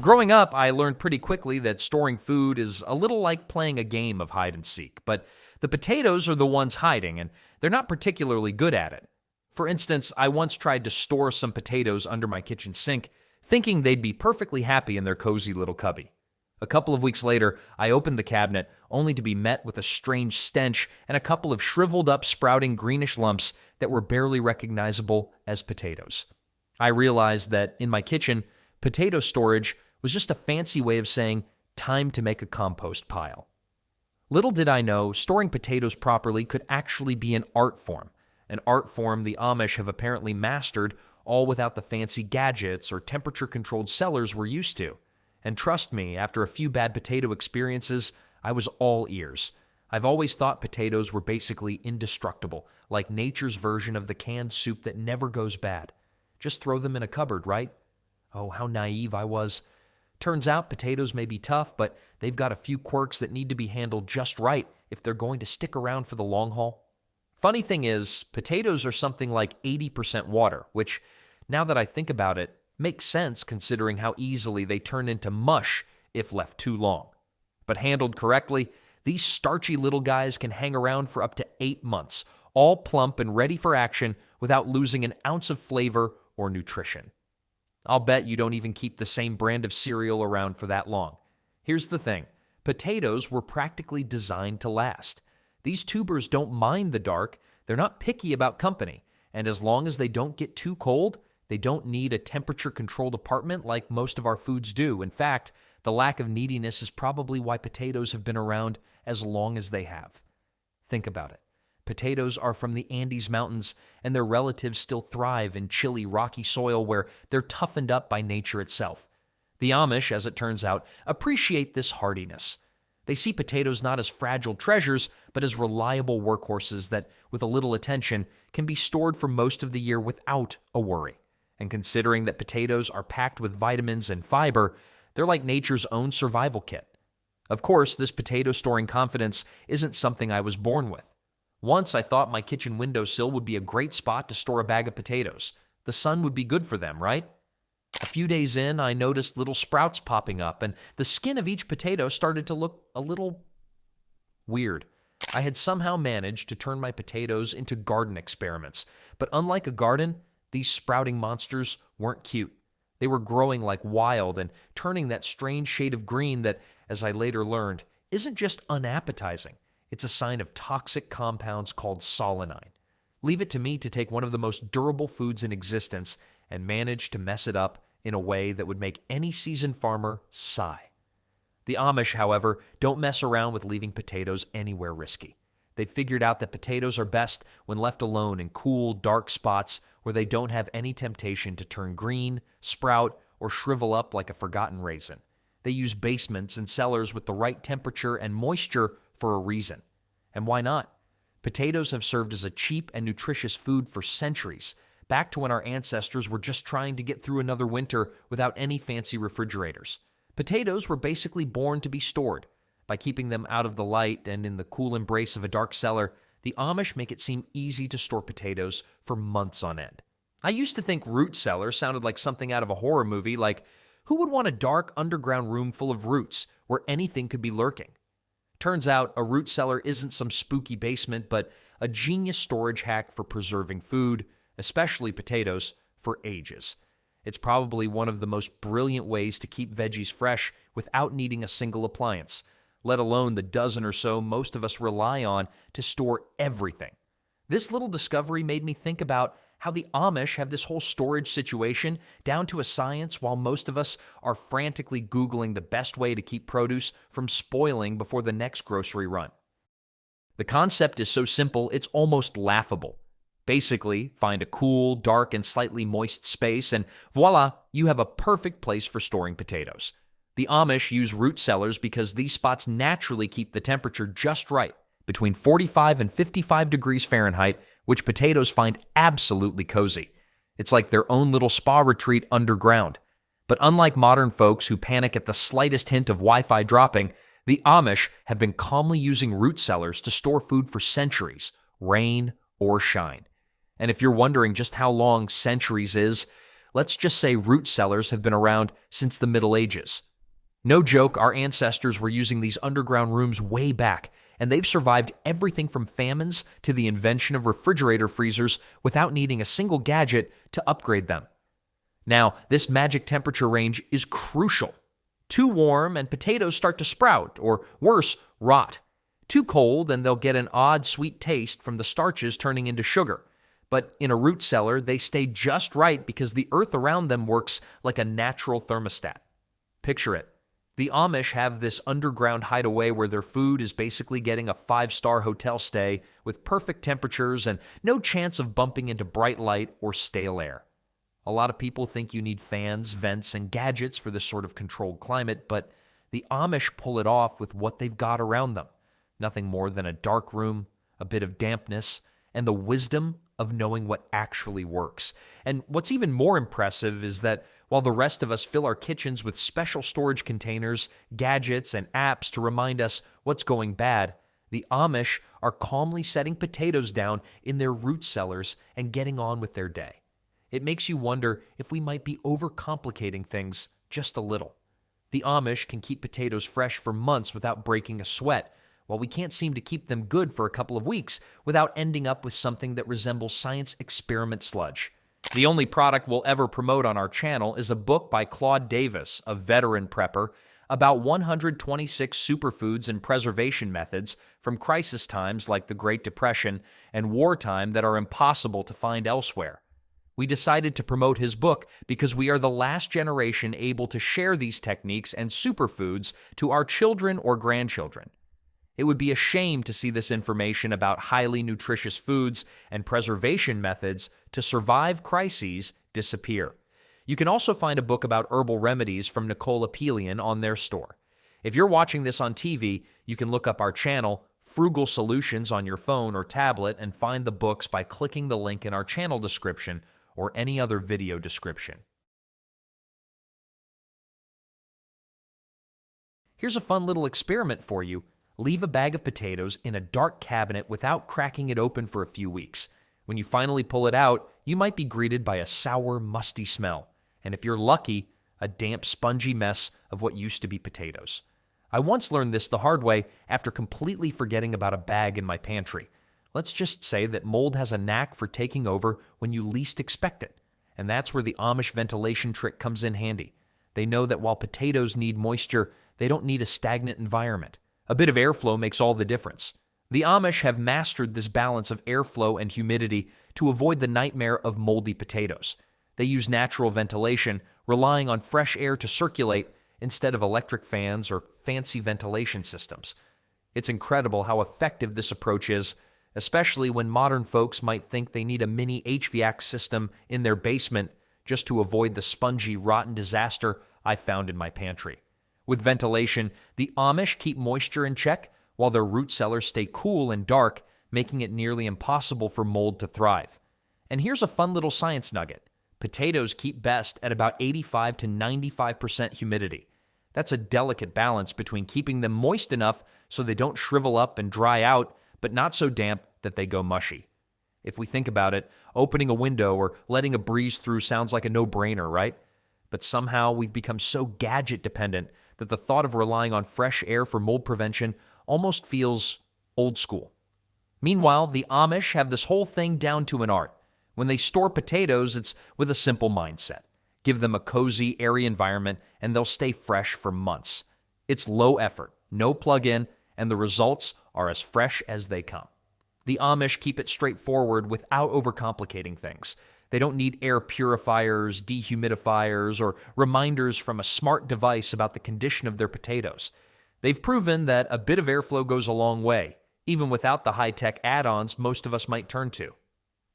Growing up, I learned pretty quickly that storing food is a little like playing a game of hide and seek, but the potatoes are the ones hiding, and they're not particularly good at it. For instance, I once tried to store some potatoes under my kitchen sink, thinking they'd be perfectly happy in their cozy little cubby. A couple of weeks later, I opened the cabinet, only to be met with a strange stench and a couple of shriveled up, sprouting greenish lumps that were barely recognizable as potatoes. I realized that in my kitchen, potato storage was just a fancy way of saying, time to make a compost pile. Little did I know, storing potatoes properly could actually be an art form the Amish have apparently mastered, all without the fancy gadgets or temperature-controlled cellars we're used to. And trust me, after a few bad potato experiences, I was all ears. I've always thought potatoes were basically indestructible, like nature's version of the canned soup that never goes bad. Just throw them in a cupboard, right? Oh, how naive I was. Turns out potatoes may be tough, but they've got a few quirks that need to be handled just right if they're going to stick around for the long haul. Funny thing is, potatoes are something like 80% water, which, now that I think about it, makes sense considering how easily they turn into mush if left too long. But handled correctly, these starchy little guys can hang around for up to 8 months, all plump and ready for action without losing an ounce of flavor or nutrition. I'll bet you don't even keep the same brand of cereal around for that long. Here's the thing. Potatoes were practically designed to last. These tubers don't mind the dark, they're not picky about company, and as long as they don't get too cold, they don't need a temperature-controlled apartment like most of our foods do. In fact, the lack of neediness is probably why potatoes have been around as long as they have. Think about it. Potatoes are from the Andes Mountains, and their relatives still thrive in chilly, rocky soil where they're toughened up by nature itself. The Amish, as it turns out, appreciate this hardiness. They see potatoes not as fragile treasures, but as reliable workhorses that, with a little attention, can be stored for most of the year without a worry. And considering that potatoes are packed with vitamins and fiber, they're like nature's own survival kit. Of course, this potato storing confidence isn't something I was born with. Once I thought my kitchen windowsill would be a great spot to store a bag of potatoes. The sun would be good for them, right? A few days in, I noticed little sprouts popping up, and the skin of each potato started to look a little weird. I had somehow managed to turn my potatoes into garden experiments, but unlike a garden, these sprouting monsters weren't cute. They were growing like wild and turning that strange shade of green that, as I later learned, isn't just unappetizing. It's a sign of toxic compounds called solanine. Leave it to me to take one of the most durable foods in existence and manage to mess it up in a way that would make any seasoned farmer sigh. The Amish, however, don't mess around with leaving potatoes anywhere risky. They've figured out that potatoes are best when left alone in cool, dark spots where they don't have any temptation to turn green, sprout, or shrivel up like a forgotten raisin. They use basements and cellars with the right temperature and moisture for a reason. And why not? Potatoes have served as a cheap and nutritious food for centuries, back to when our ancestors were just trying to get through another winter without any fancy refrigerators. Potatoes were basically born to be stored. By keeping them out of the light and in the cool embrace of a dark cellar, the Amish make it seem easy to store potatoes for months on end. I used to think root cellar sounded like something out of a horror movie, like, who would want a dark underground room full of roots where anything could be lurking? Turns out a root cellar isn't some spooky basement, but a genius storage hack for preserving food, especially potatoes, for ages. It's probably one of the most brilliant ways to keep veggies fresh without needing a single appliance, let alone the dozen or so most of us rely on to store everything. This little discovery made me think about how the Amish have this whole storage situation down to a science while most of us are frantically Googling the best way to keep produce from spoiling before the next grocery run. The concept is so simple, it's almost laughable. Basically, find a cool, dark, and slightly moist space, and voila, you have a perfect place for storing potatoes. The Amish use root cellars because these spots naturally keep the temperature just right, between 45 and 55 degrees Fahrenheit, which potatoes find absolutely cozy. It's like their own little spa retreat underground. But unlike modern folks who panic at the slightest hint of Wi-Fi dropping, the Amish have been calmly using root cellars to store food for centuries, rain or shine. And if you're wondering just how long centuries is, Let's just say root cellars have been around since the Middle Ages. No joke, our ancestors were using these underground rooms way back, and they've survived everything from famines to the invention of refrigerator freezers without needing a single gadget to upgrade them. Now, this magic temperature range is crucial. Too warm and potatoes start to sprout, or worse, rot. Too cold and they'll get an odd sweet taste from the starches turning into sugar. But in a root cellar, they stay just right because the earth around them works like a natural thermostat. Picture it. The Amish have this underground hideaway where their food is basically getting a 5-star hotel stay with perfect temperatures and no chance of bumping into bright light or stale air. A lot of people think you need fans, vents, and gadgets for this sort of controlled climate, but the Amish pull it off with what they've got around them. Nothing more than a dark room, a bit of dampness, and the wisdom of knowing what actually works. And what's even more impressive is that while the rest of us fill our kitchens with special storage containers, gadgets, and apps to remind us what's going bad, the Amish are calmly setting potatoes down in their root cellars and getting on with their day. It makes you wonder if we might be overcomplicating things just a little. The Amish can keep potatoes fresh for months without breaking a sweat, while we can't seem to keep them good for a couple of weeks without ending up with something that resembles science experiment sludge. The only product we'll ever promote on our channel is a book by Claude Davis, a veteran prepper, about 126 superfoods and preservation methods from crisis times like the Great Depression and wartime that are impossible to find elsewhere. We decided to promote his book because we are the last generation able to share these techniques and superfoods to our children or grandchildren. It would be a shame to see this information about highly nutritious foods and preservation methods to survive crises disappear. You can also find a book about herbal remedies from Nicole Apelian on their store. If you're watching this on TV, you can look up our channel, Frugal Solutions, on your phone or tablet and find the books by clicking the link in our channel description or any other video description. Here's a fun little experiment for you. Leave a bag of potatoes in a dark cabinet without cracking it open for a few weeks. When you finally pull it out, you might be greeted by a sour, musty smell, and if you're lucky, a damp, spongy mess of what used to be potatoes. I once learned this the hard way after completely forgetting about a bag in my pantry. Let's just say that mold has a knack for taking over when you least expect it, and that's where the Amish ventilation trick comes in handy. They know that while potatoes need moisture, they don't need a stagnant environment. A bit of airflow makes all the difference. The Amish have mastered this balance of airflow and humidity to avoid the nightmare of moldy potatoes. They use natural ventilation, relying on fresh air to circulate instead of electric fans or fancy ventilation systems. It's incredible how effective this approach is, especially when modern folks might think they need a mini HVAC system in their basement just to avoid the spongy, rotten disaster I found in my pantry. With ventilation, the Amish keep moisture in check while their root cellars stay cool and dark, making it nearly impossible for mold to thrive. And here's a fun little science nugget. Potatoes keep best at about 85 to 95% humidity. That's a delicate balance between keeping them moist enough so they don't shrivel up and dry out, but not so damp that they go mushy. If we think about it, opening a window or letting a breeze through sounds like a no-brainer, right? But somehow we've become so gadget-dependent that the thought of relying on fresh air for mold prevention almost feels old school. Meanwhile, the Amish have this whole thing down to an art. When they store potatoes, it's with a simple mindset. Give them a cozy, airy environment, and they'll stay fresh for months. It's low effort, no plug-in, and the results are as fresh as they come. The Amish keep it straightforward without overcomplicating things. They don't need air purifiers, dehumidifiers, or reminders from a smart device about the condition of their potatoes. They've proven that a bit of airflow goes a long way, even without the high-tech add-ons most of us might turn to.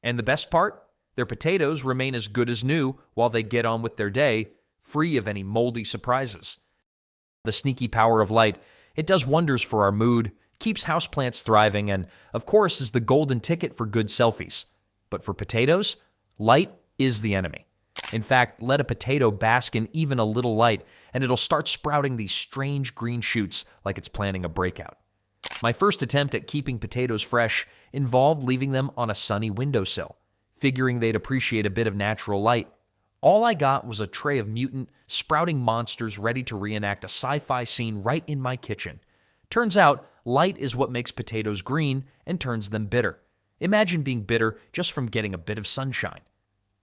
And the best part? Their potatoes remain as good as new while they get on with their day, free of any moldy surprises. The sneaky power of light, it does wonders for our mood, keeps houseplants thriving, and, of course, is the golden ticket for good selfies. But for potatoes, light is the enemy. In fact, let a potato bask in even a little light, and it'll start sprouting these strange green shoots like it's planning a breakout. My first attempt at keeping potatoes fresh involved leaving them on a sunny windowsill, figuring they'd appreciate a bit of natural light. All I got was a tray of mutant, sprouting monsters ready to reenact a sci-fi scene right in my kitchen. Turns out, light is what makes potatoes green and turns them bitter. Imagine being bitter just from getting a bit of sunshine.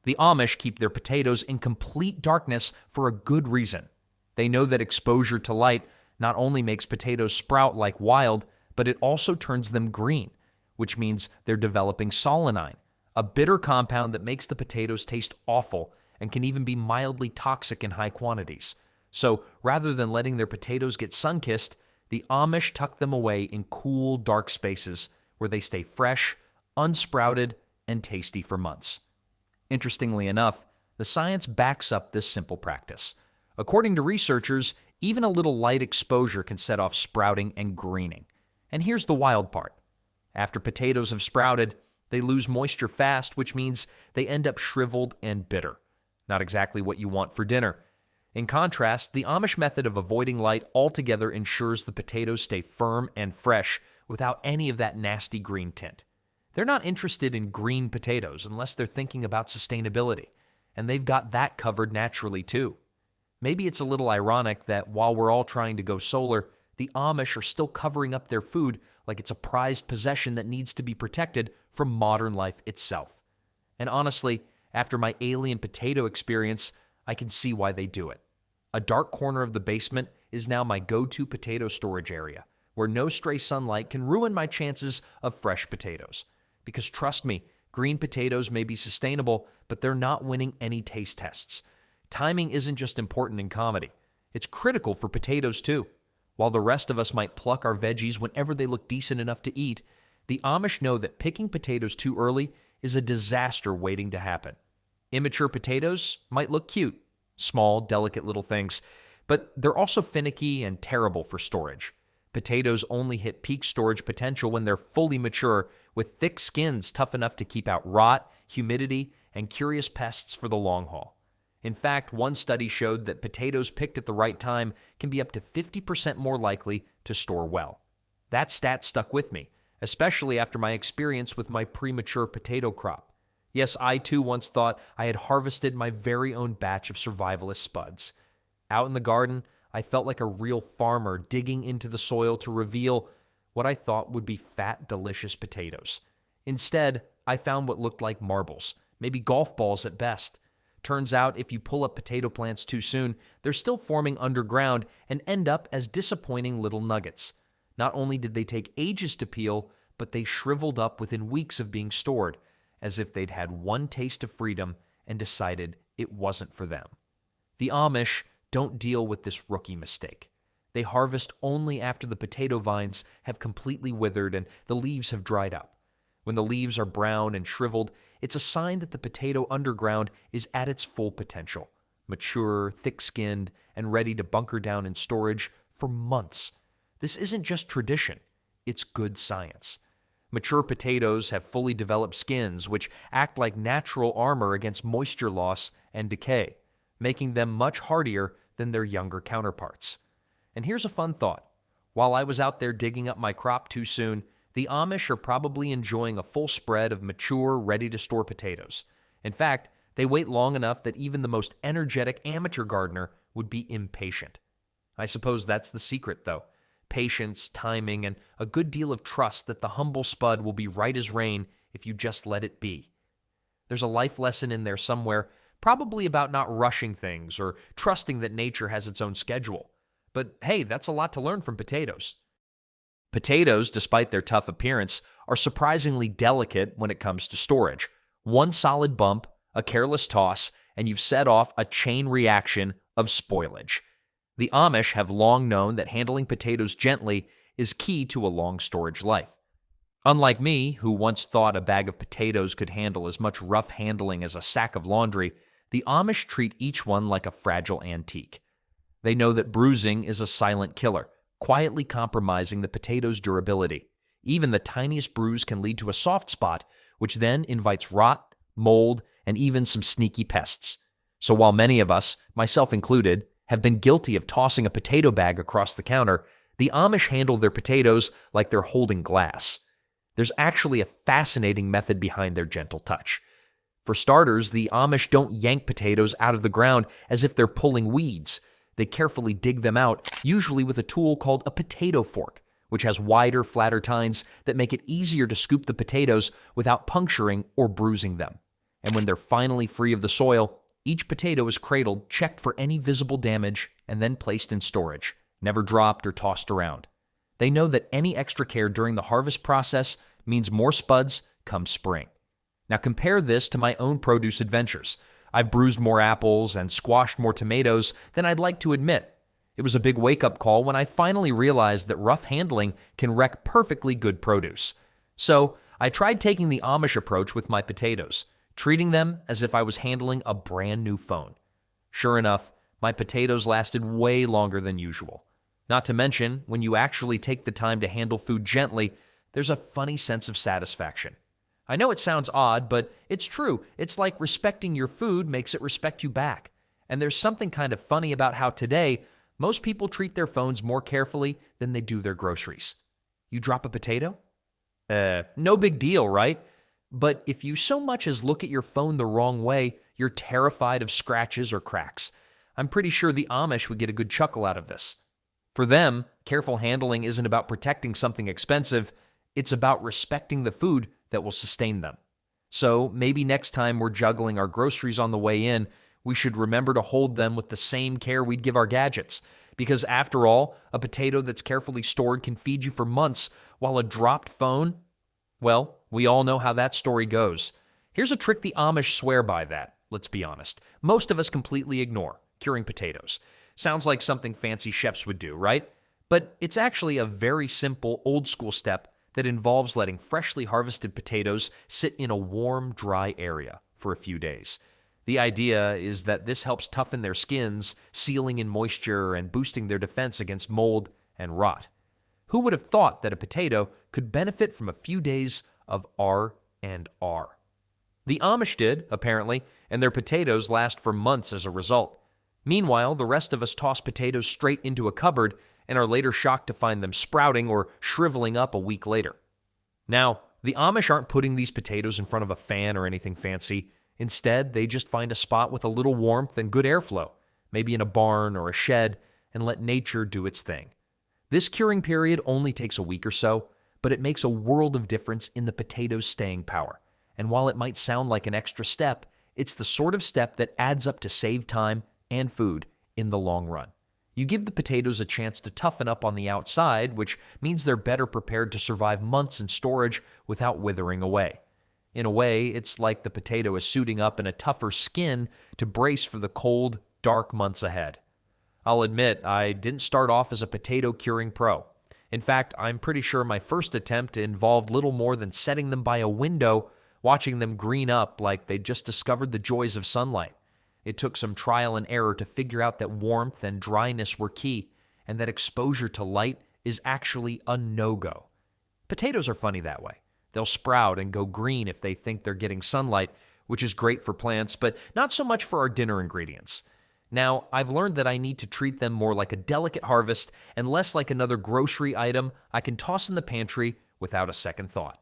The Amish keep their potatoes in complete darkness for a good reason. They know that exposure to light not only makes potatoes sprout like wild, but it also turns them green, which means they're developing solanine, a bitter compound that makes the potatoes taste awful and can even be mildly toxic in high quantities. So rather than letting their potatoes get sun-kissed, the Amish tuck them away in cool, dark spaces where they stay fresh, unsprouted, and tasty for months. Interestingly enough, the science backs up this simple practice. According to researchers, even a little light exposure can set off sprouting and greening. And here's the wild part. After potatoes have sprouted, they lose moisture fast, which means they end up shriveled and bitter. Not exactly what you want for dinner. In contrast, the Amish method of avoiding light altogether ensures the potatoes stay firm and fresh without any of that nasty green tint. They're not interested in green potatoes unless they're thinking about sustainability, and they've got that covered naturally too. Maybe it's a little ironic that while we're all trying to go solar, the Amish are still covering up their food like it's a prized possession that needs to be protected from modern life itself. And honestly, after my alien potato experience, I can see why they do it. A dark corner of the basement is now my go-to potato storage area, where no stray sunlight can ruin my chances of fresh potatoes. Because trust me, green potatoes may be sustainable, but they're not winning any taste tests. Timing isn't just important in comedy. It's critical for potatoes too. While the rest of us might pluck our veggies whenever they look decent enough to eat, the Amish know that picking potatoes too early is a disaster waiting to happen. Immature potatoes might look cute, small, delicate little things, but they're also finicky and terrible for storage. Potatoes only hit peak storage potential when they're fully mature, with thick skins tough enough to keep out rot, humidity, and curious pests for the long haul. In fact, one study showed that potatoes picked at the right time can be up to 50% more likely to store well. That stat stuck with me, especially after my experience with my premature potato crop. Yes, I too once thought I had harvested my very own batch of survivalist spuds. Out in the garden, I felt like a real farmer digging into the soil to reveal what I thought would be fat, delicious potatoes. Instead, I found what looked like marbles, maybe golf balls at best. Turns out, if you pull up potato plants too soon, they're still forming underground and end up as disappointing little nuggets. Not only did they take ages to peel, but they shriveled up within weeks of being stored, as if they'd had one taste of freedom and decided it wasn't for them. The Amish don't deal with this rookie mistake. They harvest only after the potato vines have completely withered and the leaves have dried up. When the leaves are brown and shriveled, it's a sign that the potato underground is at its full potential, mature, thick-skinned, and ready to bunker down in storage for months. This isn't just tradition, it's good science. Mature potatoes have fully developed skins which act like natural armor against moisture loss and decay, making them much hardier than their younger counterparts. And here's a fun thought. While I was out there digging up my crop too soon, the Amish are probably enjoying a full spread of mature, ready-to-store potatoes. In fact, they wait long enough that even the most energetic amateur gardener would be impatient. I suppose that's the secret, though. Patience, timing, and a good deal of trust that the humble spud will be right as rain if you just let it be. There's a life lesson in there somewhere, probably about not rushing things or trusting that nature has its own schedule. But hey, that's a lot to learn from potatoes. Potatoes, despite their tough appearance, are surprisingly delicate when it comes to storage. One solid bump, a careless toss, and you've set off a chain reaction of spoilage. The Amish have long known that handling potatoes gently is key to a long storage life. Unlike me, who once thought a bag of potatoes could handle as much rough handling as a sack of laundry, the Amish treat each one like a fragile antique. They know that bruising is a silent killer, quietly compromising the potato's durability. Even the tiniest bruise can lead to a soft spot, which then invites rot, mold, and even some sneaky pests. So while many of us, myself included, have been guilty of tossing a potato bag across the counter, the Amish handle their potatoes like they're holding glass. There's actually a fascinating method behind their gentle touch. For starters, the Amish don't yank potatoes out of the ground as if they're pulling weeds. They carefully dig them out, usually with a tool called a potato fork, which has wider, flatter tines that make it easier to scoop the potatoes without puncturing or bruising them. And when they're finally free of the soil, each potato is cradled, checked for any visible damage, and then placed in storage, never dropped or tossed around. They know that any extra care during the harvest process means more spuds come spring. Now compare this to my own produce adventures. I've bruised more apples and squashed more tomatoes than I'd like to admit. It was a big wake-up call when I finally realized that rough handling can wreck perfectly good produce. So I tried taking the Amish approach with my potatoes, treating them as if I was handling a brand new phone. Sure enough, my potatoes lasted way longer than usual. Not to mention, when you actually take the time to handle food gently, there's a funny sense of satisfaction. I know it sounds odd, but it's true. It's like respecting your food makes it respect you back. And there's something kind of funny about how today, most people treat their phones more carefully than they do their groceries. You drop a potato? No big deal, right? But if you so much as look at your phone the wrong way, you're terrified of scratches or cracks. I'm pretty sure the Amish would get a good chuckle out of this. For them, careful handling isn't about protecting something expensive, it's about respecting the food that will sustain them. So maybe next time we're juggling our groceries on the way in, we should remember to hold them with the same care we'd give our gadgets. Because after all, a potato that's carefully stored can feed you for months, while a dropped phone, well, we all know how that story goes. Here's a trick the Amish swear by that, let's be honest. Most of us completely ignore: curing potatoes. Sounds like something fancy chefs would do, right? But it's actually a very simple, old-school step that involves letting freshly harvested potatoes sit in a warm, dry area for a few days. The idea is that this helps toughen their skins, sealing in moisture and boosting their defense against mold and rot. Who would have thought that a potato could benefit from a few days of R&R? The Amish did, apparently, and their potatoes last for months as a result. Meanwhile, the rest of us toss potatoes straight into a cupboard and are later shocked to find them sprouting or shriveling up a week later. Now, the Amish aren't putting these potatoes in front of a fan or anything fancy. Instead, they just find a spot with a little warmth and good airflow, maybe in a barn or a shed, and let nature do its thing. This curing period only takes a week or so, but it makes a world of difference in the potato's staying power. And while it might sound like an extra step, it's the sort of step that adds up to save time and food in the long run. You give the potatoes a chance to toughen up on the outside, which means they're better prepared to survive months in storage without withering away. In a way, it's like the potato is suiting up in a tougher skin to brace for the cold, dark months ahead. I'll admit, I didn't start off as a potato curing pro. In fact, I'm pretty sure my first attempt involved little more than setting them by a window, watching them green up like they'd just discovered the joys of sunlight. It took some trial and error to figure out that warmth and dryness were key, and that exposure to light is actually a no-go. Potatoes are funny that way. They'll sprout and go green if they think they're getting sunlight, which is great for plants, but not so much for our dinner ingredients. Now, I've learned that I need to treat them more like a delicate harvest and less like another grocery item I can toss in the pantry without a second thought.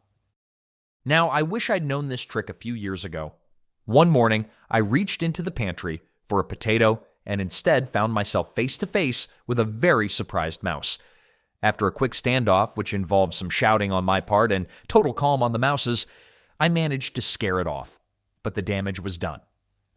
Now, I wish I'd known this trick a few years ago. One morning, I reached into the pantry for a potato and instead found myself face to face with a very surprised mouse. After a quick standoff, which involved some shouting on my part and total calm on the mouse's, I managed to scare it off. But the damage was done.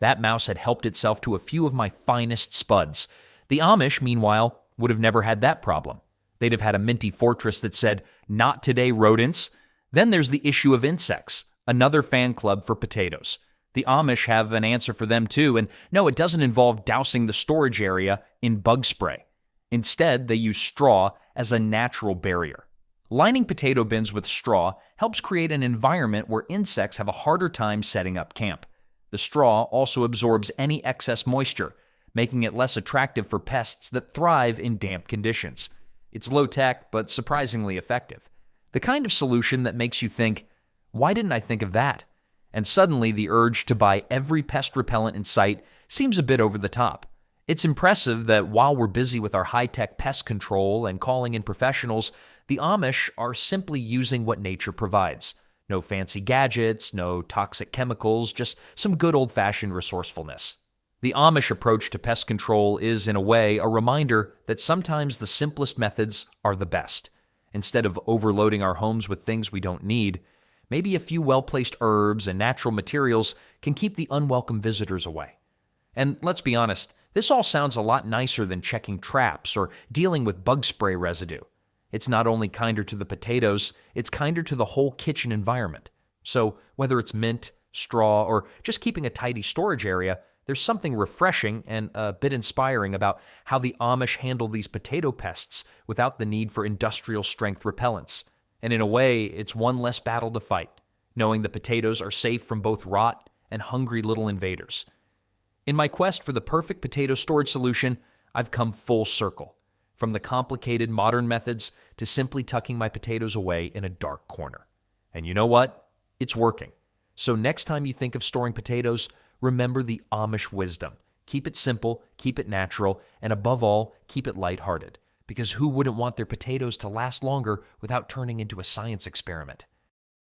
That mouse had helped itself to a few of my finest spuds. The Amish, meanwhile, would have never had that problem. They'd have had a minty fortress that said, "Not today, rodents." Then there's the issue of insects, another fan club for potatoes. The Amish have an answer for them too, and no, it doesn't involve dousing the storage area in bug spray. Instead, they use straw as a natural barrier. Lining potato bins with straw helps create an environment where insects have a harder time setting up camp. The straw also absorbs any excess moisture, making it less attractive for pests that thrive in damp conditions. It's low-tech, but surprisingly effective. The kind of solution that makes you think, why didn't I think of that? And suddenly the urge to buy every pest repellent in sight seems a bit over the top. It's impressive that while we're busy with our high-tech pest control and calling in professionals, the Amish are simply using what nature provides. No fancy gadgets, no toxic chemicals, just some good old-fashioned resourcefulness. The Amish approach to pest control is, in a way, a reminder that sometimes the simplest methods are the best. Instead of overloading our homes with things we don't need, maybe a few well-placed herbs and natural materials can keep the unwelcome visitors away. And let's be honest, this all sounds a lot nicer than checking traps or dealing with bug spray residue. It's not only kinder to the potatoes, it's kinder to the whole kitchen environment. So whether it's mint, straw, or just keeping a tidy storage area, there's something refreshing and a bit inspiring about how the Amish handle these potato pests without the need for industrial-strength repellents. And in a way, it's one less battle to fight, knowing the potatoes are safe from both rot and hungry little invaders. In my quest for the perfect potato storage solution, I've come full circle, from the complicated modern methods to simply tucking my potatoes away in a dark corner. And you know what? It's working. So next time you think of storing potatoes, remember the Amish wisdom. Keep it simple, keep it natural, and above all, keep it lighthearted. Because who wouldn't want their potatoes to last longer without turning into a science experiment?